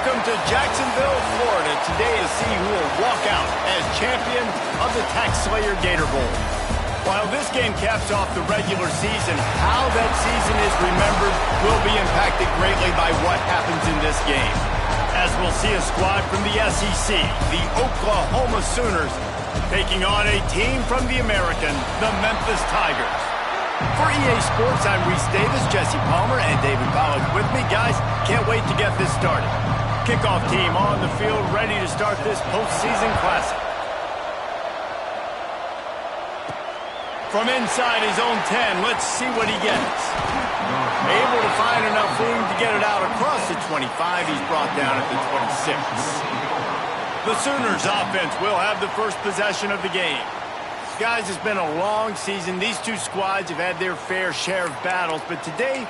Welcome to Jacksonville, Florida, today to see who will walk out as champion of the Tax Slayer Gator Bowl. While this game caps off the regular season, how that season is remembered will be impacted greatly by what happens in this game. As we'll see a squad from the SEC, the Oklahoma Sooners, taking on a team from the American, the Memphis Tigers. For EA Sports, I'm Reese Davis, Jesse Palmer, and David Pollack with me. Guys, can't wait to get this started. Kickoff team on the field, ready to start this postseason classic. From inside his own 10, let's see what he gets. Able to find enough room to get it out across the 25. He's brought down at the 26. The Sooners offense will have the first possession of the game. Guys, it's been a long season. These two squads have had their fair share of battles, but today,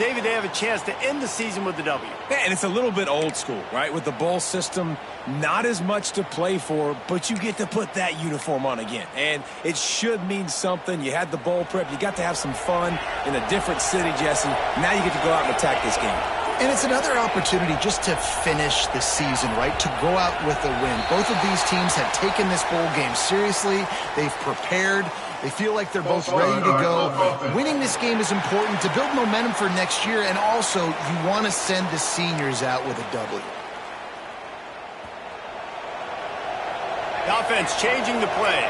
David, they have a chance to end the season with a W. Yeah, and it's a little bit old school, right? With the bowl system, not as much to play for, but you get to put that uniform on again. And it should mean something. You had the bowl prep. You got to have some fun in a different city, Jesse. Now you get to go out and attack this game. And it's another opportunity just to finish the season, right? To go out with a win. Both of these teams have taken this bowl game seriously. They've prepared. They feel like they're both ready to go. Winning this game is important to build momentum for next year, and also you want to send the seniors out with a W. The offense changing the play.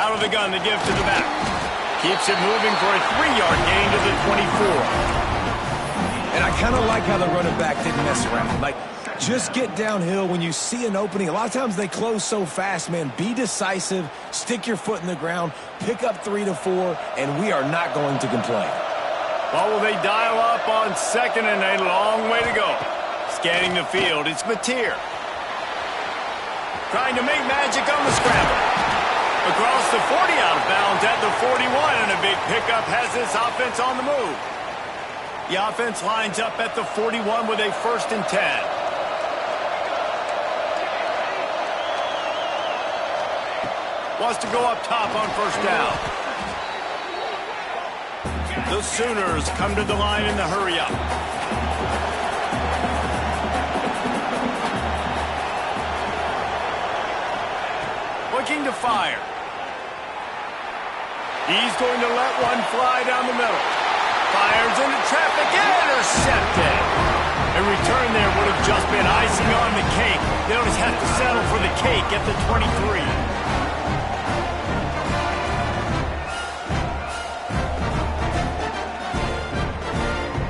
Out of the gun to give to the back. Keeps it moving for a 3-yard gain to the 24. And I kind of like how the running back didn't mess around. Like, just get downhill when you see an opening. A lot of times they close so fast, man. Be decisive, stick your foot in the ground, pick up 3 to 4, and we are not going to complain. Well, will they dial up on second and a long way to go? Scanning the field, it's Mateer. Trying to make magic on the scramble. Across the 40, out of bounds at the 41, and a big pickup has this offense on the move. The offense lines up at the 41 with a 1st and 10. Wants to go up top on 1st down. The Sooners come to the line in the hurry up. Looking to fire. He's going to let one fly down the middle. Fires into traffic, intercepted. A return there would have just been icing on the cake. They'll just have to settle for the cake at the 23.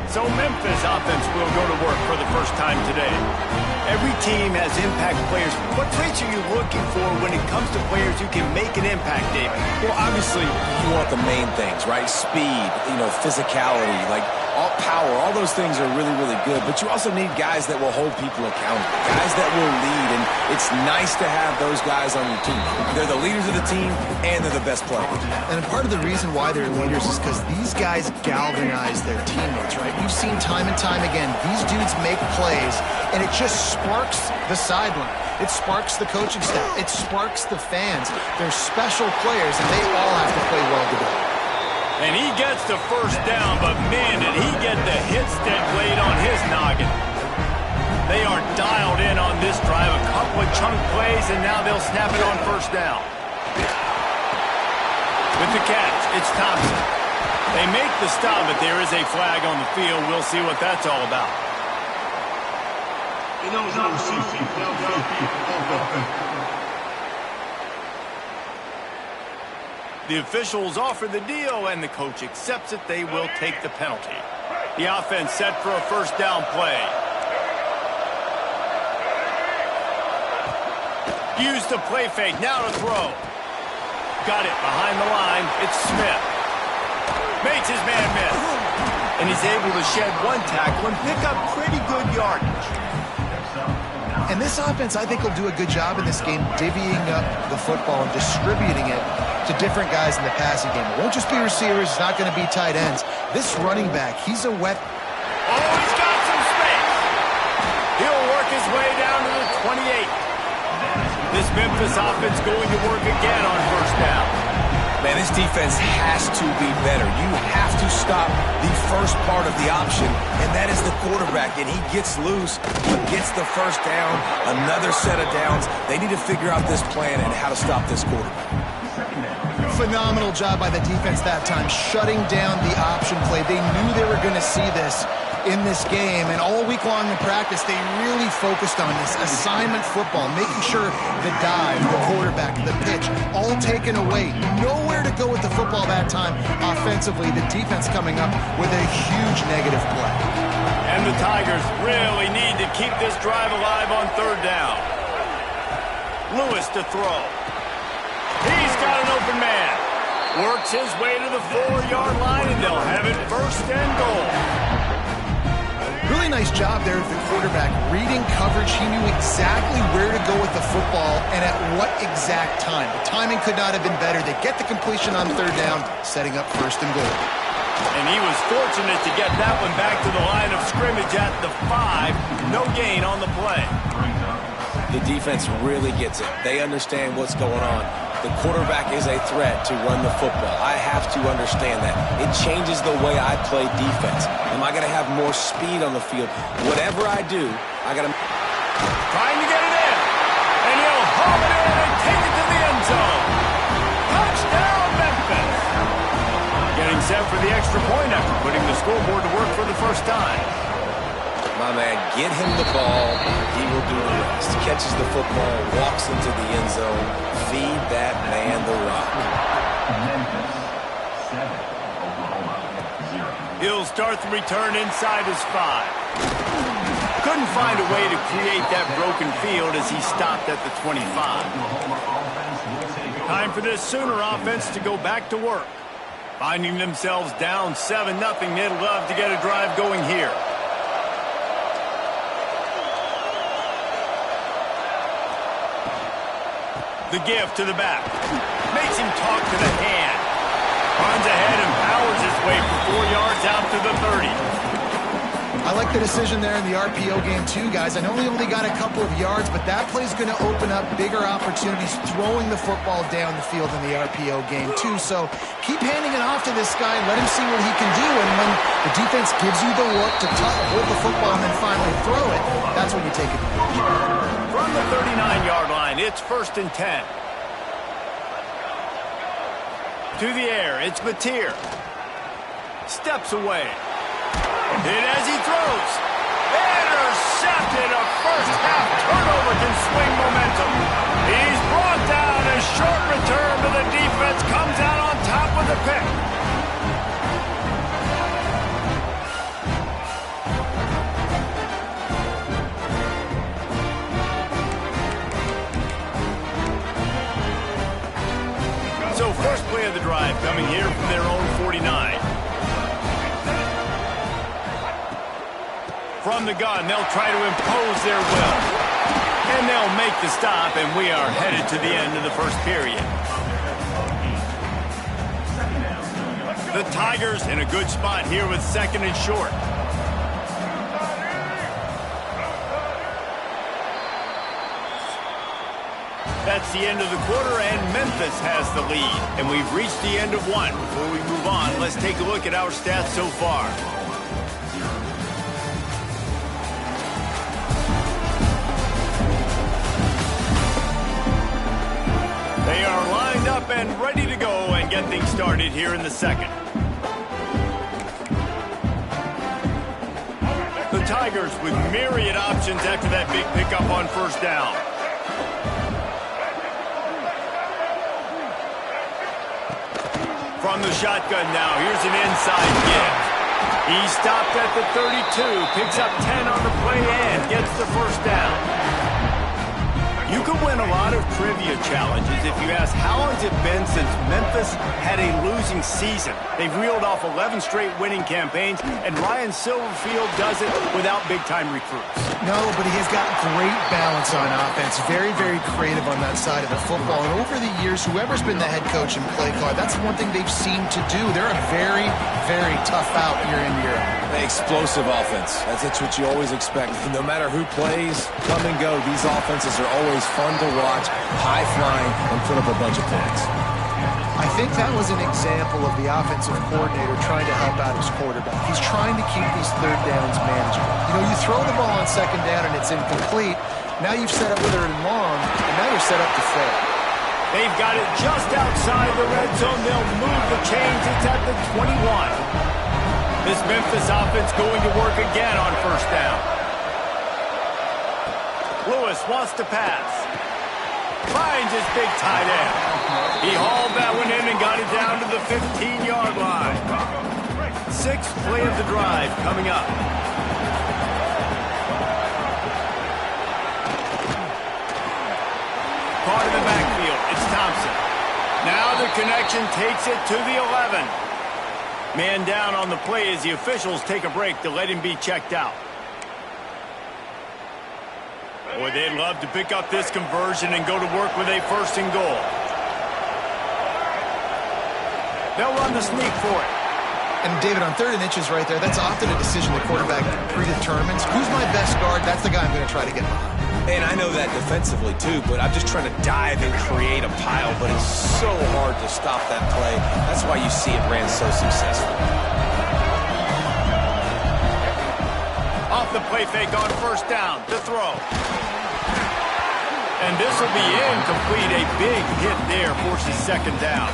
So Memphis offense will go to work for the first time today. Every team has impact players. What traits are you looking for when it comes to players who can make an impact, David? Well, obviously, you want the main things, right? Speed, physicality, like all power. All those things are really, really good. But you also need guys that will hold people accountable, guys that will lead. And it's nice to have those guys on your team. They're the leaders of the team, and they're the best players. And part of the reason why they're leaders is because these guys galvanize their teammates, right? You've seen time and time again, these dudes make plays, and it just sparks the sideline. It sparks the coaching staff. It sparks the fans. They're special players, and they all have to play well together. And he gets the 1st down, but man, did he get the hit stick laid on his noggin. They are dialed in on this drive. A couple of chunk plays, and now they'll snap it on 1st down. With the catch, it's Thompson. They make the stop, but there is a flag on the field. We'll see what that's all about. The officials offer the deal, and the coach accepts it. They will take the penalty. The offense set for a 1st down play. Used the play fake, now to throw. Got it behind the line. It's Smith. Makes his man miss. And he's able to shed one tackle and pick up pretty good yardage. And this offense, I think, will do a good job in this game divvying up the football and distributing it to different guys in the passing game. It won't just be receivers. It's not going to be tight ends. This running back, he's a weapon. Oh, he's got some space. He'll work his way down to the 28. This Memphis offense going to work again on 1st down. Man, this defense has to be better. You have to stop the first part of the option, and that is the quarterback. And he gets loose, but gets the first down, another set of downs. They need to figure out this plan and how to stop this quarterback. Phenomenal job by the defense that time, shutting down the option play. They knew they were going to see this in this game, and all week long in practice, they really focused on this assignment football, making sure the dive, the quarterback, the pitch, all taken away. Nowhere to go with the football that time offensively. The defense coming up with a huge negative play. And the Tigers really need to keep this drive alive on third down. Lewis to throw. He's got an open man. Works his way to the 4-yard line, and they'll have it first and goal. Really nice job there with the quarterback. Reading coverage, he knew exactly where to go with the football and at what exact time. The timing could not have been better. They get the completion on third down, setting up first and goal. And he was fortunate to get that one back to the line of scrimmage at the 5. No gain on the play. The defense really gets it. They understand what's going on. The quarterback is a threat to run the football. I have to understand that. It changes the way I play defense. Am I going to have more speed on the field? Whatever I do, I got to... Trying to get it in. And he'll haul it in and take it to the end zone. Touchdown, Memphis. Getting set for the extra point after putting the scoreboard to work for the first time. My man, get him the ball. He will do the rest. Catches the football, walks into the end zone. Feed that man the rock. He'll start the return inside his 5. Couldn't find a way to create that broken field as he stopped at the 25. Time for this Sooner offense to go back to work. Finding themselves down 7-0, they'd love to get a drive going here. The give to the back. Makes him talk to the hand. Runs ahead and powers his way for 4 yards out to the 30. I like the decision there in the RPO game too, guys. I know he only got a couple of yards, but that play's going to open up bigger opportunities throwing the football down the field in the RPO game too. So keep handing it off to this guy. Let him see what he can do. And when the defense gives you the look to hold the football and then finally throw it, that's when you take it. From the 39-yard line, it's first and 10. To the air, it's Mateer. Steps away. Hit as he throws. Intercepted. A first-half turnover can swing momentum. He's brought down. A short return, but the defense comes out on top with the pick. So first play of the drive coming here from their own 49. From the gun, they'll try to impose their will. And they'll make the stop, and we are headed to the end of the first period. The Tigers in a good spot here with second and short. That's the end of the quarter, and Memphis has the lead. And we've reached the end of one. Before we move on, let's take a look at our stats so far. They are lined up and ready to go and get things started here in the second. The Tigers with myriad options after that big pickup on first down. From the shotgun now, here's an inside give. He stopped at the 32, picks up 10 on the play and gets the first down. You could win a lot of trivia challenges if you ask how long has it been since Memphis had a losing season. They've reeled off 11 straight winning campaigns, and Ryan Silverfield does it without big-time recruits. No, but he has got great balance on offense. Very, very creative on that side of the football. And over the years, whoever's been the head coach and play caller, that's one thing they've seemed to do. They're a very, very tough out year in, year out. Explosive offense. That's what you always expect. No matter who plays, come and go, these offenses are always fun to watch, high-flying, and put up a bunch of points. I think that was an example of the offensive coordinator trying to help out his quarterback. He's trying to keep these third downs manageable. You know, you throw the ball on second down and it's incomplete. Now you've set up with it in long, and now you're set up to fail. They've got it just outside the red zone. They'll move the chains. It's at the 21. This Memphis offense going to work again on first down. Lewis wants to pass. Finds his big tight end. He hauled that one in and got it down to the 15-yard line. Sixth play of the drive coming up. Caught in the backfield. It's Thompson. Now the connection takes it to the 11. Man down on the play as the officials take a break to let him be checked out. Boy, they'd love to pick up this conversion and go to work with a first and goal. They'll run the sneak for it. And, David, on 3rd and inches right there, that's often a decision the quarterback predetermines. Who's my best guard? That's the guy I'm going to try to get behind. And I know that defensively, too, but I'm just trying to dive and create a pile, but it's so hard to stop that play. That's why you see it ran so successfully. Off the play fake on first down to throw. And this will be incomplete. A big hit there forces second down.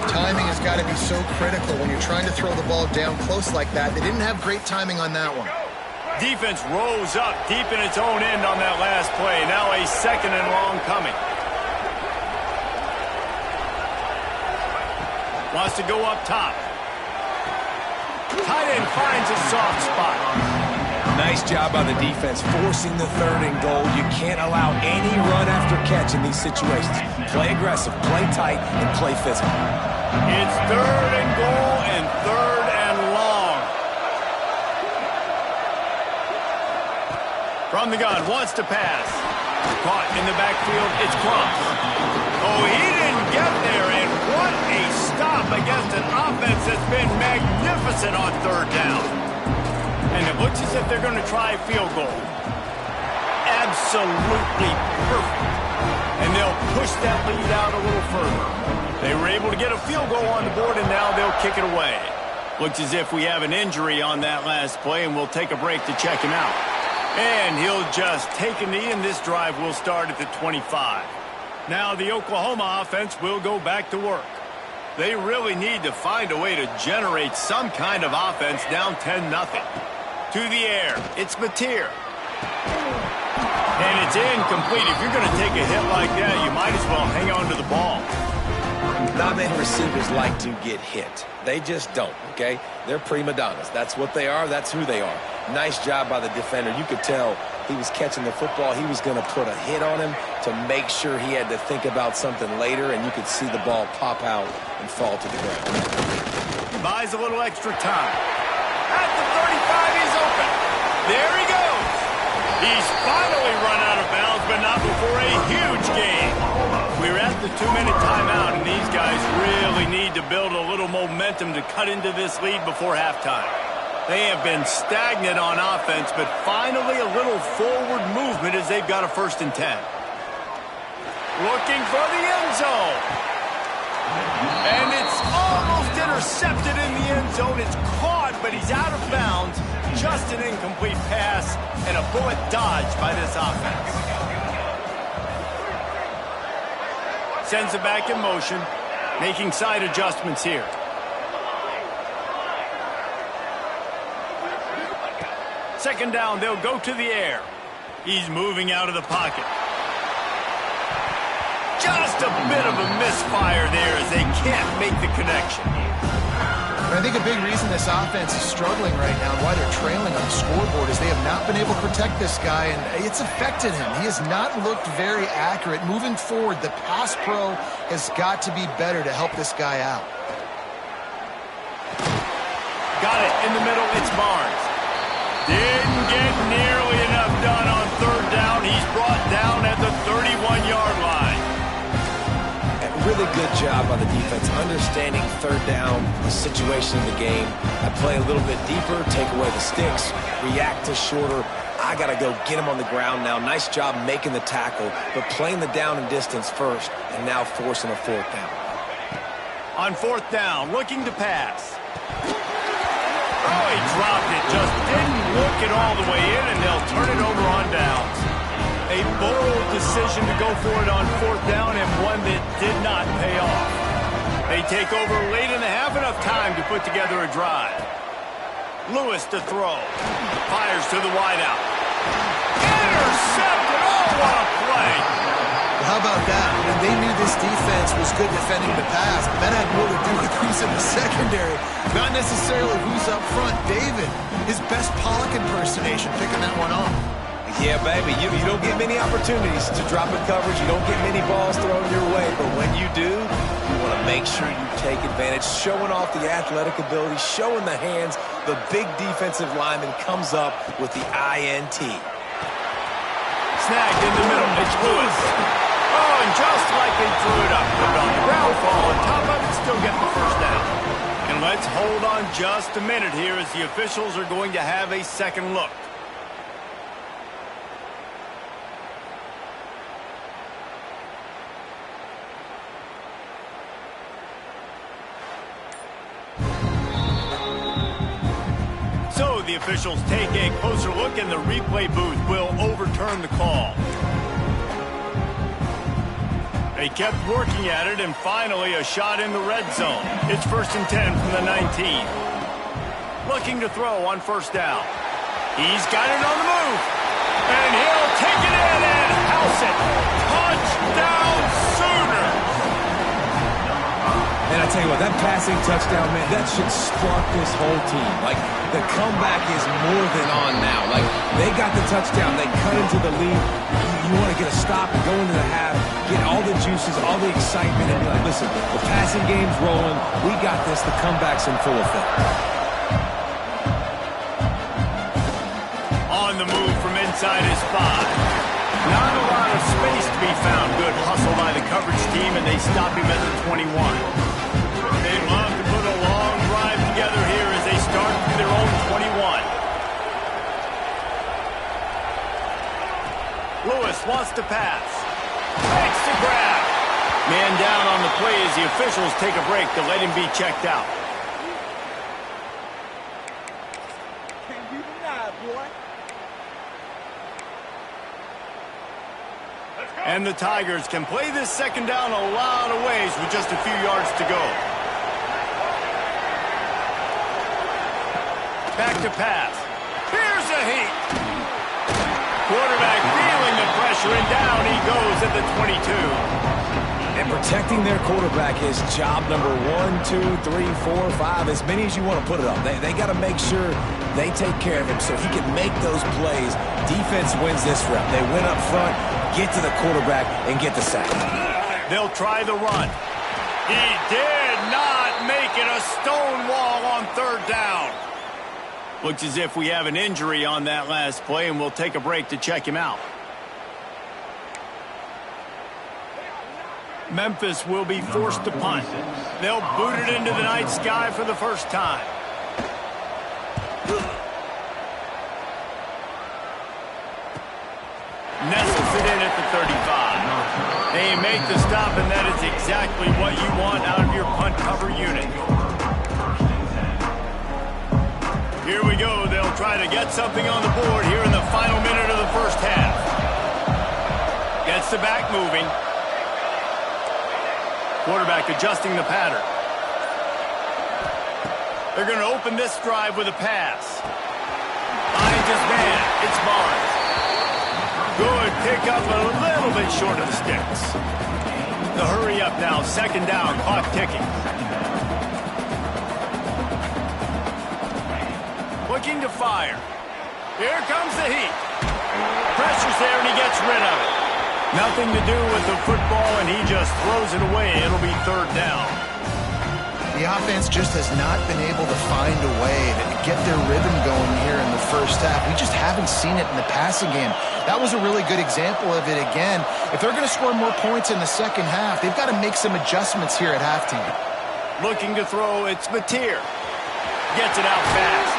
Timing has got to be so critical when you're trying to throw the ball down close like that. They didn't have great timing on that one. Defense rose up deep in its own end on that last play. Now a second and long coming. Wants to go up top. Tight end finds a soft spot. Nice job by the defense forcing the 3rd and goal. You can't allow any run after catch in these situations. Play aggressive, play tight, and play physical. It's 3rd and goal and 3rd and long. From the gun, wants to pass. Caught in the backfield, it's Crump. Oh, he didn't get there, and what a stop against an offense that's been magnificent on 3rd down. And it looks as if they're going to try a field goal. Absolutely perfect. And they'll push that lead out a little further. They were able to get a field goal on the board, and now they'll kick it away. Looks as if we have an injury on that last play, and we'll take a break to check him out. And he'll just take a knee, and this drive will start at the 25. Now the Oklahoma offense will go back to work. They really need to find a way to generate some kind of offense down 10-0. To the air, it's Mateer. And it's incomplete. If you're going to take a hit like that, you might as well hang on to the ball. Not many receivers like to get hit. They just don't, okay? They're prima donnas. That's what they are. That's who they are. Nice job by the defender. You could tell he was catching the football. He was going to put a hit on him to make sure he had to think about something later, and you could see the ball pop out and fall to the ground. Buys a little extra time. At the 35, he's open. There he goes. He's finally run out of bounds, but not before a huge gain. We're at the 2-minute timeout, and these guys really need to build a little momentum to cut into this lead before halftime. They have been stagnant on offense, but finally a little forward movement as they've got a 1st and 10. Looking for the end zone. And it's almost intercepted in the end zone. It's caught, but he's out of bounds. Just an incomplete pass and a bullet dodged by this offense. Sends it back in motion, making side adjustments here. Second down, they'll go to the air. He's moving out of the pocket. Just a bit of a misfire there as they can't make the connection. I think a big reason this offense is struggling right now and why they're trailing on the scoreboard is they have not been able to protect this guy, and it's affected him. He has not looked very accurate. Moving forward, the pass pro has got to be better to help this guy out. Got it in the middle. It's Barnes. Didn't get nearly enough done on 3rd down. He's brought down at the 31-yard line. Really good job by the defense, understanding 3rd down, the situation of the game. I play a little bit deeper, take away the sticks, react to shorter. I got to go get him on the ground now. Nice job making the tackle, but playing the down and distance first, and now forcing a 4th down. On fourth down, looking to pass. Oh, he dropped it. Just didn't look it all the way in, and they'll turn it over on downs. A bold decision to go for it on fourth down, and one that did not pay off. They take over late in the half, enough time to put together a drive. Lewis to throw. Fires to the wideout. Intercepted! Oh, what a play! Well, how about that? When they knew this defense was good defending the pass, that had more to do with who's in the secondary, not necessarily who's up front. David, his best Pollock impersonation, picking that one off. Yeah, baby, you don't get many opportunities to drop in coverage. You don't get many balls thrown your way. But when you do, you want to make sure you take advantage, showing off the athletic ability, showing the hands. The big defensive lineman comes up with the INT. Snagged in the middle. It's Lewis. Oh, and just like they threw it up. Put it on the ground, fall on top of it, still get the first down. And let's hold on just a minute here as the officials are going to have a second look. The officials take a closer look, and the replay booth will overturn the call. They kept working at it, and finally a shot in the red zone. It's 1st and 10 from the 19. Looking to throw on first down. He's got it on the move, and he'll take it in and house it. Touchdown Sooners! And I tell you what, that passing touchdown, man, that should spark this whole team. Like, the comeback is more than on now. Like, they got the touchdown. They cut into the lead. You want to get a stop and go into the half, get all the juices, all the excitement, and be like, listen, the passing game's rolling. We got this. The comeback's in full effect. On the move from inside his 5. Not a lot of space to be found. Good hustle by the coverage team, and they stop him at the 21. They love to put a long drive together here as they start from their own 21. Lewis wants to pass. Makes the grab. Man down on the play as the officials take a break to let him be checked out. Can't be denied, boy. And the Tigers can play this second down a lot of ways with just a few yards to go. Back to pass. Here's a heat. Quarterback feeling the pressure, and down he goes at the 22. And protecting their quarterback is job number 1, 2, 3, 4, 5, as many as you want to put it up. They got to make sure they take care of him so he can make those plays. Defense wins this rep. They win up front, get to the quarterback, and get the sack. They'll try the run. He did not make it. A stone wall on third down. Looks as if we have an injury on that last play, and we'll take a break to check him out. Memphis will be forced to punt. They'll boot it into the night sky for the first time. Nestles it in at the 35. They make the stop, and that is exactly what you want out of your punt cover unit. Here we go. They'll try to get something on the board here in the final minute of the first half. Gets the back moving. Quarterback adjusting the pattern. They're going to open this drive with a pass. Finds his man. It's Barnes. Good pick up, a little bit short of the sticks. The hurry up now. Second down. Clock ticking. Looking to fire. Here comes the heat. Pressure's there, and he gets rid of it. Nothing to do with the football, and he just throws it away. It'll be third down. The offense just has not been able to find a way to get their rhythm going here in the first half. We just haven't seen it in the passing game. That was a really good example of it again. If they're going to score more points in the second half, they've got to make some adjustments here at halftime. Looking to throw, it's Mateer. Gets it out fast.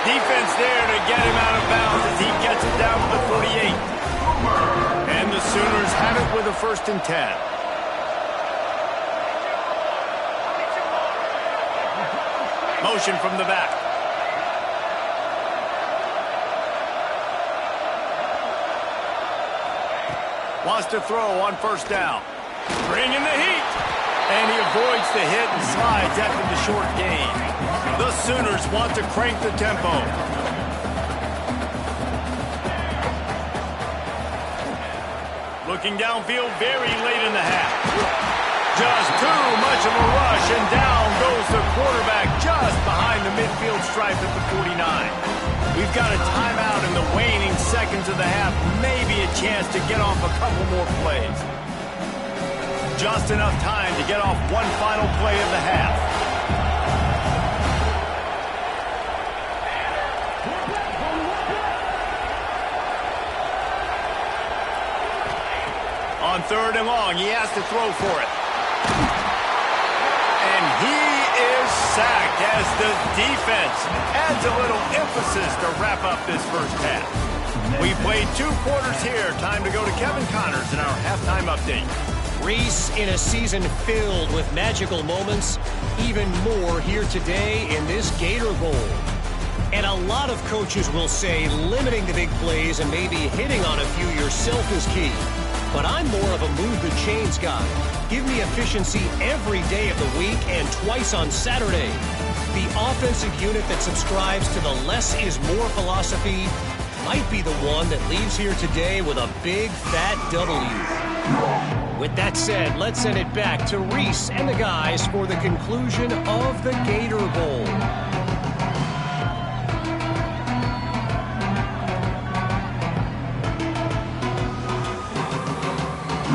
Defense there to get him out of bounds as he gets it down to the 48. And the Sooners have it with a 1st and 10. Motion from the back. Wants to throw on first down. Bringing the heat. And he avoids the hit and slides after the short gain. The Sooners want to crank the tempo. Looking downfield very late in the half. Just too much of a rush, and down goes the quarterback just behind the midfield stripe at the 49. We've got a timeout in the waning seconds of the half. Maybe a chance to get off a couple more plays. Just enough time to get off one final play of the half. On third and long, he has to throw for it. And he is sacked as the defense adds a little emphasis to wrap up this first half. We played 2 quarters here. Time to go to Kevin Connors in our halftime update. Reese, in a season filled with magical moments, even more here today in this Gator Bowl. And a lot of coaches will say limiting the big plays and maybe hitting on a few yourself is key. But I'm more of a move the chains guy. Give me efficiency every day of the week and twice on Saturday. The offensive unit that subscribes to the less is more philosophy might be the one that leaves here today with a big fat W. With that said, let's send it back to Reese and the guys for the conclusion of the Gator Bowl.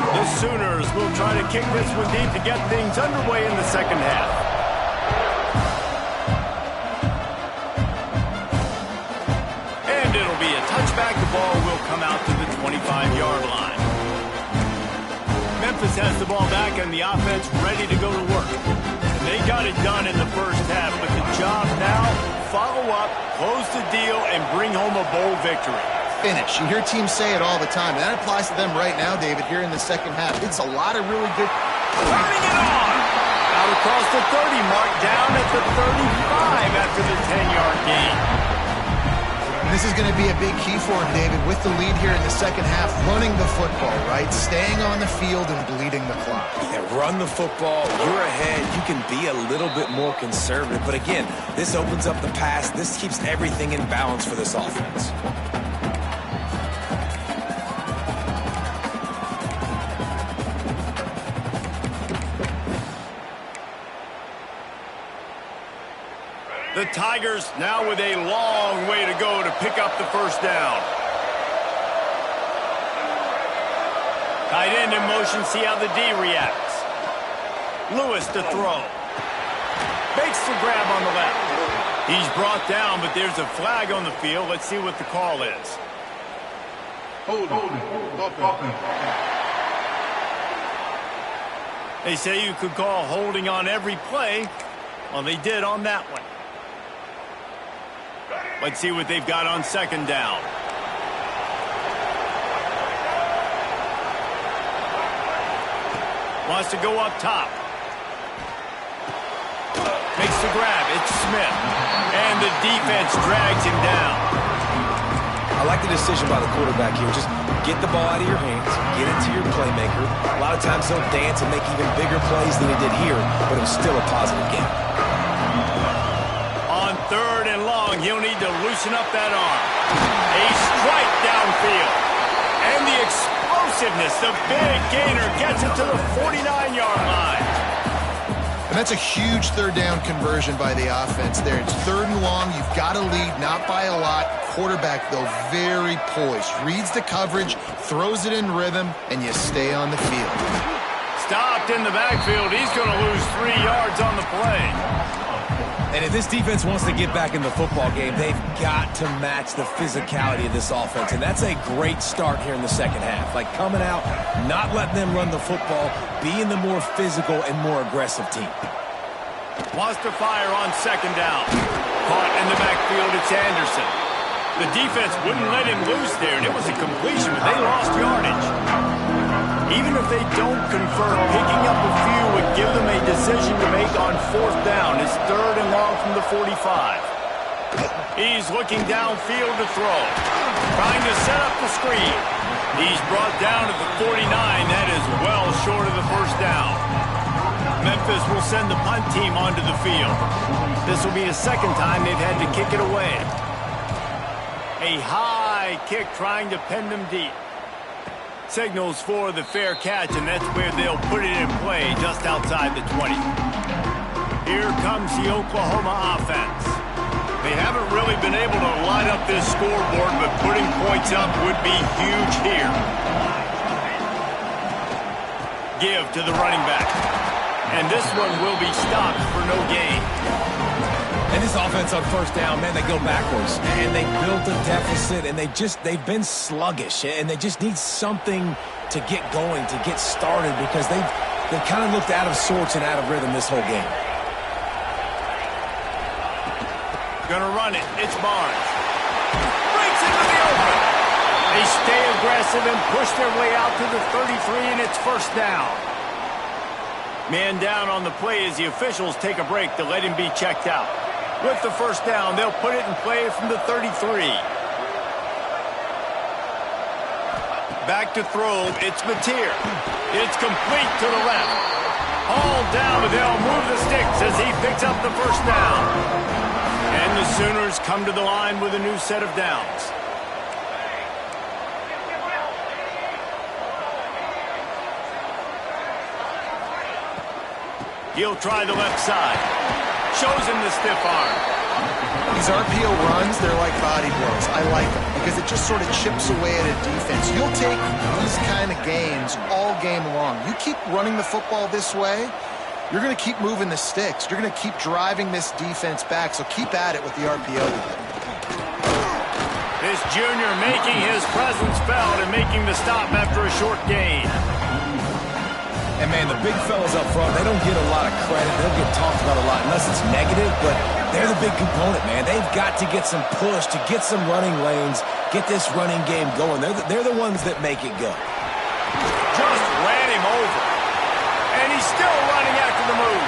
The Sooners will try to kick this one deep to get things underway in the second half. And it'll be a touchback. The ball will come out to the 25-yard line. Memphis has the ball back and the offense ready to go to work. And they got it done in the first half, but the job now, follow up, close the deal, and bring home a bowl victory. Finish. You hear teams say it all the time, and that applies to them right now, David, here in the second half. It's a lot of really good... Running it on! Out across the 30 mark, down at the 35 after the 10-yard gain. This is going to be a big key for him, David, with the lead here in the second half, running the football, right? Staying on the field and bleeding the clock. Yeah, run the football. You're ahead. You can be a little bit more conservative. But again, this opens up the pass. This keeps everything in balance for this offense. The Tigers now with a long way to go to pick up the first down. Tight end in motion, see how the D reacts. Lewis to throw. Makes the grab on the left. He's brought down, but there's a flag on the field. Let's see what the call is. Hold it. They say you could call holding on every play. Well, they did on that one. Let's see what they've got on second down. Wants to go up top. Makes the grab. It's Smith. And the defense drags him down. I like the decision by the quarterback here. Just get the ball out of your hands, get it to your playmaker. A lot of times he'll dance and make even bigger plays than he did here, but it was still a positive game. On third and long, he'll need to loosen up that arm. A strike downfield. And the explosiveness, the big gainer gets it to the 49-yard line. And that's a huge third down conversion by the offense there. It's third and long. You've got to lead, not by a lot. Quarterback, though, very poised. Reads the coverage, throws it in rhythm, and you stay on the field. Stopped in the backfield. He's going to lose 3 yards on the play. And if this defense wants to get back in the football game, they've got to match the physicality of this offense. And that's a great start here in the second half. Like coming out, not letting them run the football, being the more physical and more aggressive team. Wants to fire on second down. Caught in the backfield, it's Anderson. The defense wouldn't let him loose there, and it was a completion, but they lost yardage. Even if they don't convert, picking up a few would give them a decision to make on 4th down. It's 3rd and long from the 45. He's looking downfield to throw. Trying to set up the screen. He's brought down at the 49. That is well short of the 1st down. Memphis will send the punt team onto the field. This will be the 2nd time they've had to kick it away. A high kick trying to pen them deep. Signals for the fair catch, and that's where they'll put it in play, just outside the 20. Here comes the Oklahoma offense. They haven't really been able to line up this scoreboard, but putting points up would be huge here. Give to the running back. And this one will be stopped for no gain. And this offense on 1st down, man, they go backwards. And they built a deficit, and they've been sluggish. And they just need something to get going, to get started, because they've kind of looked out of sorts and out of rhythm this whole game. Gonna run it. It's Barnes. Breaks into the open. They stay aggressive and push their way out to the 33, and it's 1st down. Man down on the play as the officials take a break to let him be checked out. With the 1st down, they'll put it in play from the 33. Back to throw. It's Mateer. It's complete to the left. All down, but they'll move the sticks as he picks up the 1st down. And the Sooners come to the line with a new set of downs. He'll try the left side. Shows him the stiff arm. These RPO runs, they're like body blows. I like them because it just sort of chips away at a defense. You'll take these kind of games all game long. You keep running the football this way, you're going to keep moving the sticks. You're going to keep driving this defense back, so keep at it with the RPO. This junior making his presence felt and making the stop after a short gain. And, man, the big fellas up front, they don't get a lot of credit. They don't get talked about a lot unless it's negative, but they're the big component, man. They've got to get some push, to get some running lanes, get this running game going. They're the ones that make it go. Just ran him over. And he's still running after the move.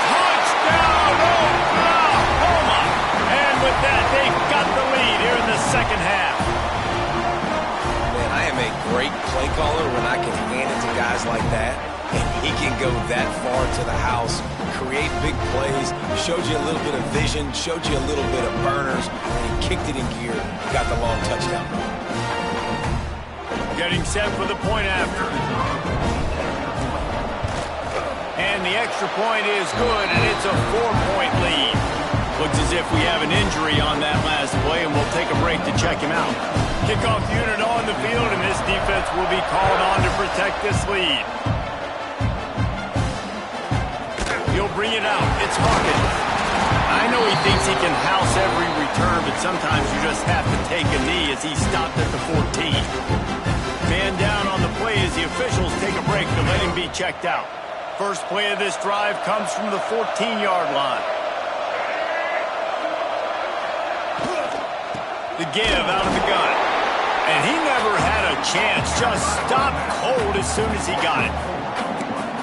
Touchdown, Oklahoma! And with that, they've got the lead here in the 2nd half. Man, I am a great play caller when I can hand it to guys like that. And he can go that far to the house, create big plays, showed you a little bit of vision, showed you a little bit of burners, and he kicked it in gear and got the long touchdown. Getting set for the point after. And the extra point is good, and it's a 4-point lead. Looks as if we have an injury on that last play, and we'll take a break to check him out. Kickoff unit on the field, and this defense will be called on to protect this lead. He'll bring it out. It's Hawkins. I know he thinks he can house every return, but sometimes you just have to take a knee as he stopped at the 14. Man down on the play as the officials take a break to let him be checked out. First play of this drive comes from the 14-yard line. The give out of the gun. And he never had a chance. Just stopped cold as soon as he got it.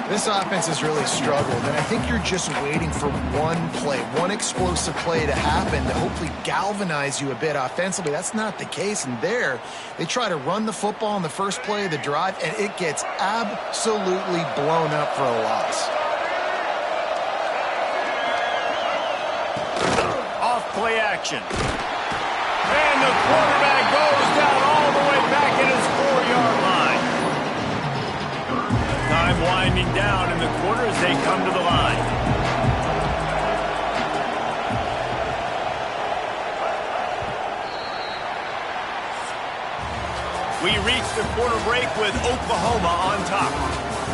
This offense has really struggled, and I think you're just waiting for one play, one explosive play to happen to hopefully galvanize you a bit offensively. That's not the case, and there they try to run the football on the first play of the drive, and it gets absolutely blown up for a loss. Off play action. And the quarterback goes down all the way back at his 4-yard line. Time winding down in the quarter as they come to the line. We reached the quarter break with Oklahoma on top.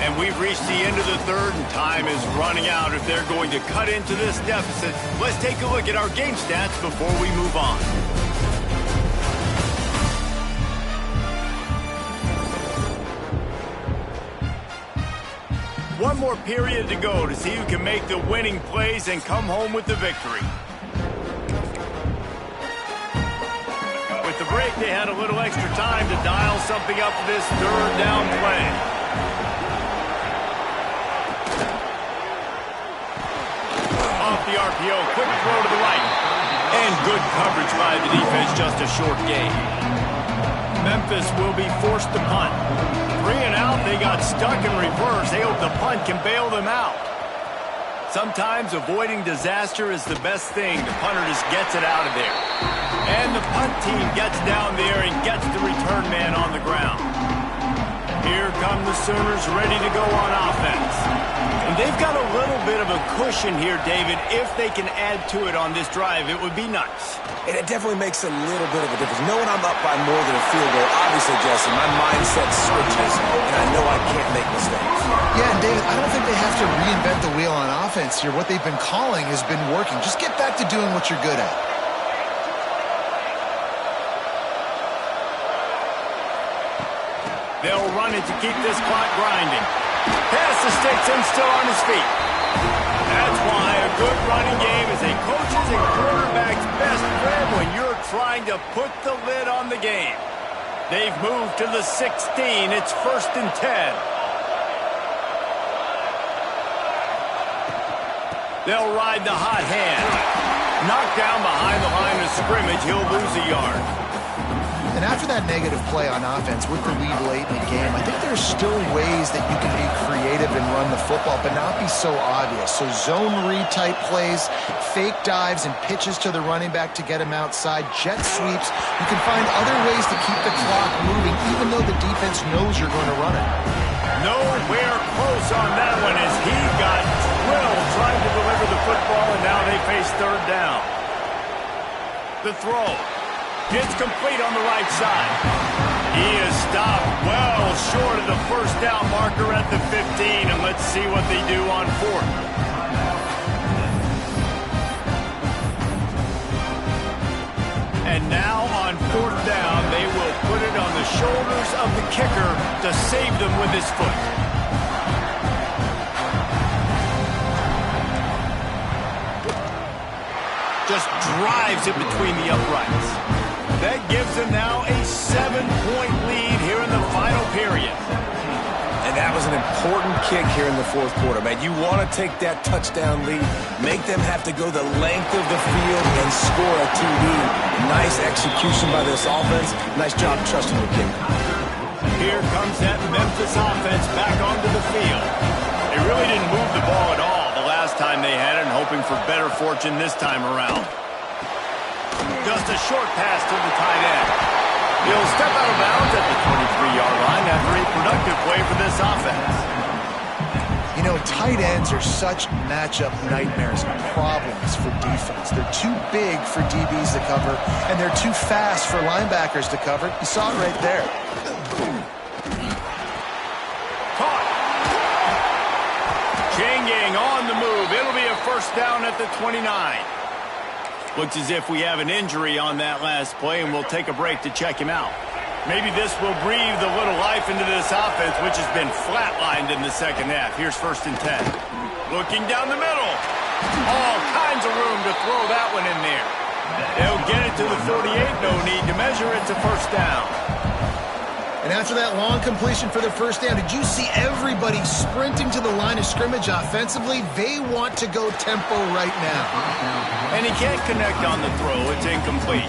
And we've reached the end of the 3rd, and time is running out if they're going to cut into this deficit. Let's take a look at our game stats before we move on. One more period to go to see who can make the winning plays and come home with the victory. With the break, they had a little extra time to dial something up for this third down play. Off the RPO, quick throw to the right. And good coverage by the defense, just a short gain. Memphis will be forced to punt. 3 and out, they got stuck in reverse. They hope the punt can bail them out. Sometimes avoiding disaster is the best thing. The punter just gets it out of there. And the punt team gets down there and gets the return man on the ground. Here come the Sooners ready to go on offense. And they've got a little bit of a cushion here, David. If they can add to it on this drive, it would be nice. And it definitely makes a little bit of a difference. Knowing I'm up by more than a field goal, obviously, Jesse, my mindset switches, and I know I can't make mistakes. Yeah, and David, I don't think they have to reinvent the wheel on offense here. What they've been calling has been working. Just get back to doing what you're good at. They'll run it to keep this clock grinding. Pass the sticks and still on his feet. That's why a good running game is a coach's and quarterback's best friend when you're trying to put the lid on the game. They've moved to the 16. It's 1st and 10. They'll ride the hot hand. Knocked down behind the line of scrimmage, he'll lose a yard. And after that negative play on offense with the lead late in the game, I think there's still ways that you can be creative and run the football, but not be so obvious. So zone read type plays, fake dives and pitches to the running back to get him outside, jet sweeps. You can find other ways to keep the clock moving, even though the defense knows you're going to run it. Nowhere close on that one as he got drilled trying to deliver the football, and now they face 3rd down. The throw. It's complete on the right side. He is stopped well short of the 1st down marker at the 15, and let's see what they do on 4th. And now on 4th down, they will put it on the shoulders of the kicker to save them with his foot. Just drives it between the uprights. That gives them now a 7-point lead here in the final period. And that was an important kick here in the 4th quarter, man. You want to take that touchdown lead, make them have to go the length of the field and score a TD. Nice execution by this offense. Nice job trusting the kicker. Here comes that Memphis offense back onto the field. They really didn't move the ball at all the last time they had it, and hoping for better fortune this time around. Just a short pass to the tight end. He'll step out of bounds at the 23-yard line after a productive play for this offense. You know, tight ends are such matchup nightmares and problems for defense. They're too big for DBs to cover, and they're too fast for linebackers to cover. You saw it right there. Caught. Chain gang on the move. It'll be a 1st down at the 29. Looks as if we have an injury on that last play, and we'll take a break to check him out. Maybe this will breathe a little life into this offense, which has been flatlined in the 2nd half. Here's 1st and 10. Looking down the middle. All kinds of room to throw that one in there. They'll get it to the 38. No need to measure. It's a 1st down. And after that long completion for the 1st down, did you see everybody sprinting to the line of scrimmage offensively? They want to go tempo right now. And he can't connect on the throw. It's incomplete.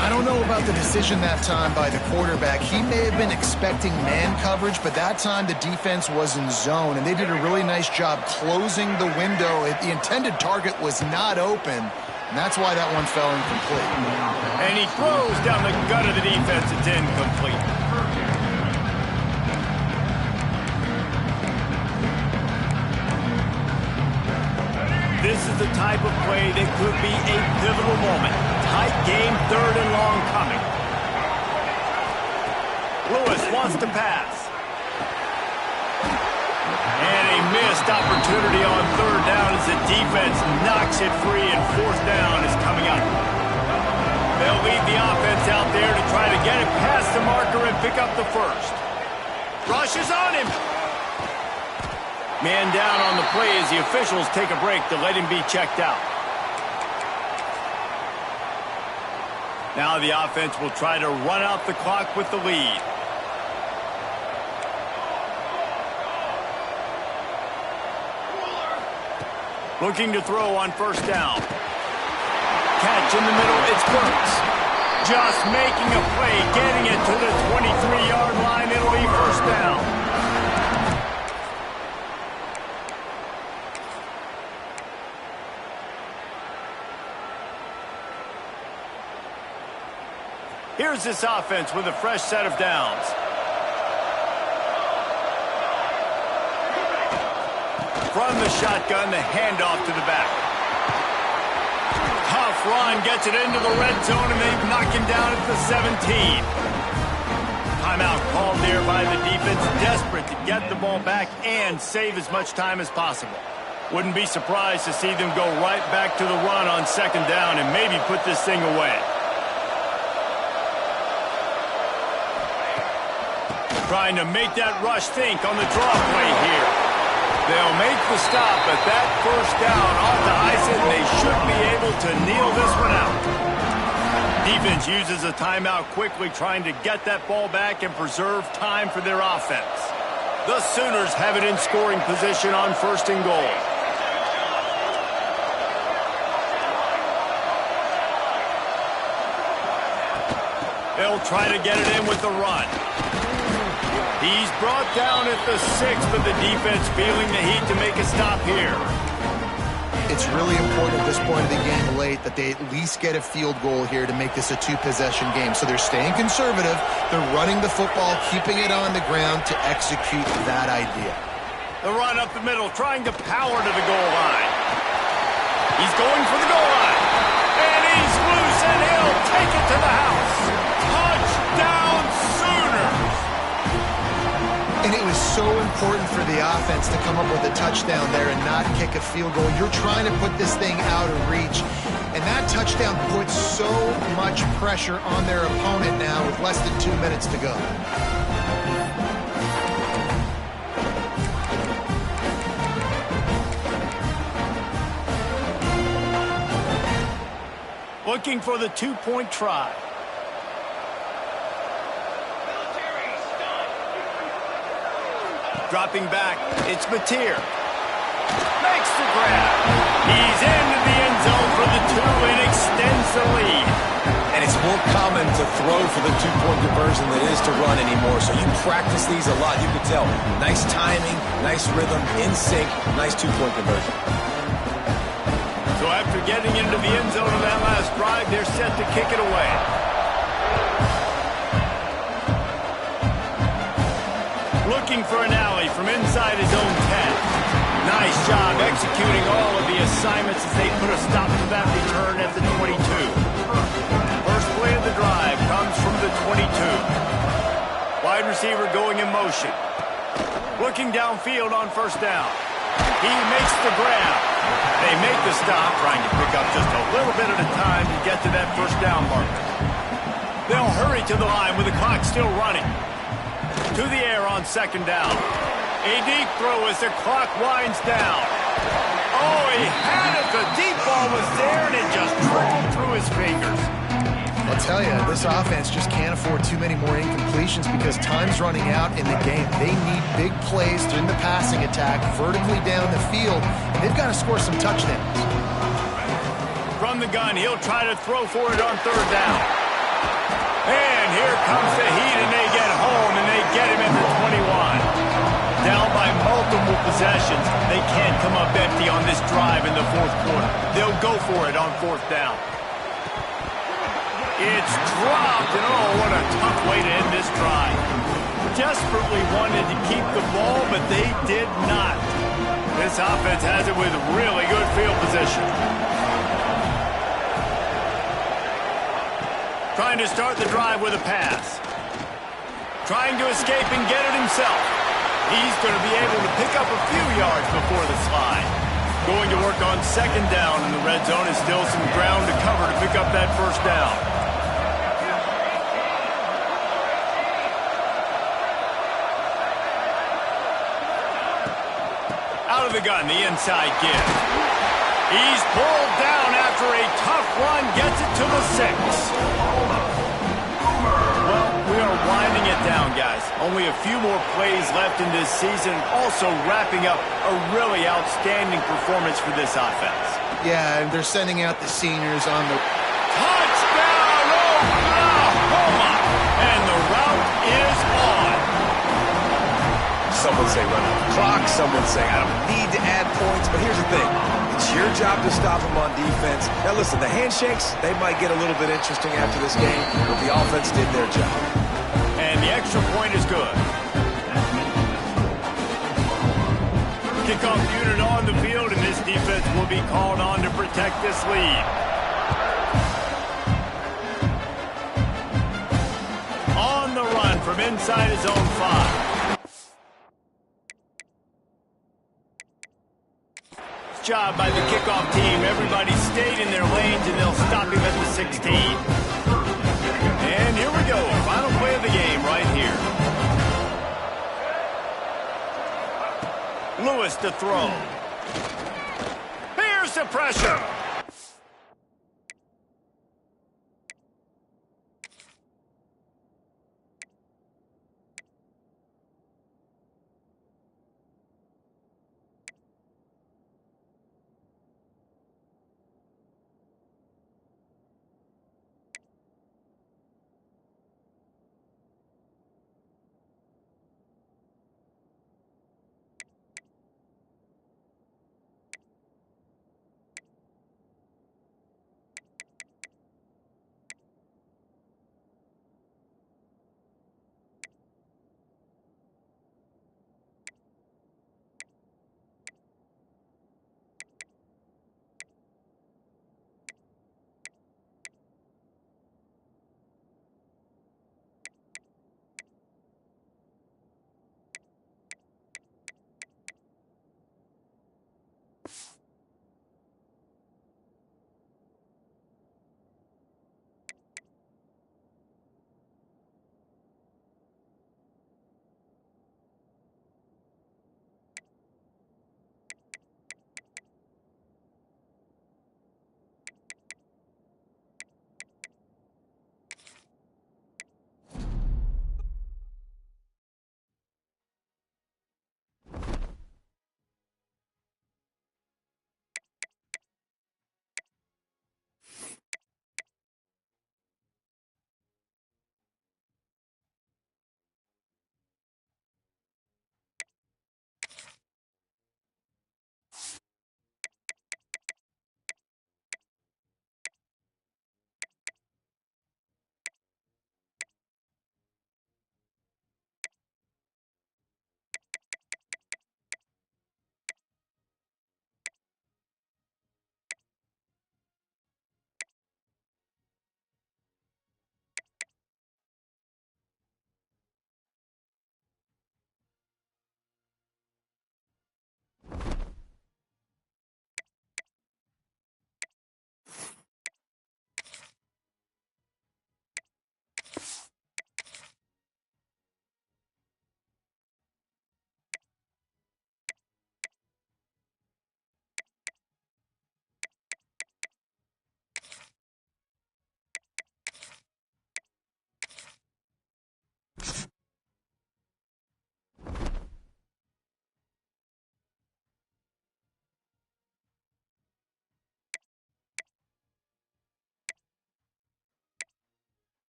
I don't know about the decision that time by the quarterback. He may have been expecting man coverage, but that time the defense was in zone, and they did a really nice job closing the window. The intended target was not open, and that's why that one fell incomplete. And he throws down the gut of the defense. It's incomplete. This is the type of play that could be a pivotal moment. Tight game, 3rd and long coming. Lewis wants to pass. And a missed opportunity on 3rd down as the defense knocks it free, and 4th down is coming up. They'll lead the offense out there to try to get it past the marker and pick up the 1st. Rush is on him. Man down on the play as the officials take a break to let him be checked out. Now the offense will try to run out the clock with the lead. Looking to throw on first down. Catch in the middle, it's Burks. Just making a play, getting it to the 23-yard line. It'll be first down. Here's this offense with a fresh set of downs. From the shotgun, the handoff to the back. Tough run, gets it into the red zone, and they knock him down at the 17. Timeout called there by the defense, desperate to get the ball back and save as much time as possible. Wouldn't be surprised to see them go right back to the run on second down and maybe put this thing away. Trying to make that rush think on the draw play here. They'll make the stop, but that first down off the ice, and they should be able to kneel this one out. Defense uses a timeout quickly, trying to get that ball back and preserve time for their offense. The Sooners have it in scoring position on first and goal. They'll try to get it in with the run. He's brought down at the 6, but the defense feeling the heat to make a stop here. It's really important at this point of the game late that they at least get a field goal here to make this a two-possession game. So they're staying conservative. They're running the football, keeping it on the ground to execute that idea. The run up the middle, trying to power to the goal line. He's going for the goal line. And he's loose, and he'll take it to the house. Touchdown, Sooners! And it was so important for the offense to come up with a touchdown there and not kick a field goal. You're trying to put this thing out of reach. And that touchdown puts so much pressure on their opponent now with less than 2 minutes to go. Looking for the two-point try. Dropping back, it's Mateer. Makes the grab. He's into the end zone for the 2 and extends the lead. And it's more common to throw for the two-point conversion than it is to run anymore. So you practice these a lot. You can tell. Nice timing, nice rhythm, in sync, nice two-point conversion. So after getting into the end zone on that last drive, they're set to kick it away. Looking for an alley from inside his own 10. Nice job executing all of the assignments as they put a stop to that return at the 22. First play of the drive comes from the 22. Wide receiver going in motion. Looking downfield on first down. He makes the grab. They make the stop, trying to pick up just a little bit at a time to get to that first down marker. They'll hurry to the line with the clock still running. To the air on second down. A deep throw as the clock winds down. Oh, he had it. The deep ball was there, and it just trickled through his fingers. I'll tell you, this offense just can't afford too many more incompletions because time's running out in the game. They need big plays in the passing attack, vertically down the field, and they've got to score some touchdowns. From the gun, he'll try to throw for it on third down. And here comes the heat, and they get home, and they get him at the 21. Down by multiple possessions. They can't come up empty on this drive in the fourth quarter. They'll go for it on fourth down. It's dropped, and oh, what a tough way to end this drive. Desperately wanted to keep the ball, but they did not. This offense has it with really good field position. Trying to start the drive with a pass. Trying to escape and get it himself. He's going to be able to pick up a few yards before the slide. Going to work on second down in the red zone is still some ground to cover to pick up that first down. Out of the gun, the inside give. He's pulled down after a tough run, gets it to the 6. down, guys. Only a few more plays left in this season. Also wrapping up a really outstanding performance for this offense. Yeah, and they're sending out the seniors on the... Touchdown, Oklahoma! And the route is on. Some would say run out the clock. Some would say I don't need to add points. But here's the thing. It's your job to stop them on defense. Now, listen, the handshakes, they might get a little bit interesting after this game, but the offense did their job. And the extra point is good. Kickoff unit on the field, and this defense will be called on to protect this lead. On the run from inside his own 5. Job by the kickoff team. Everybody stayed in their lanes, and they'll stop him at the 16. And here we go. Final play of the game right here. Lewis to throw. Here's the pressure.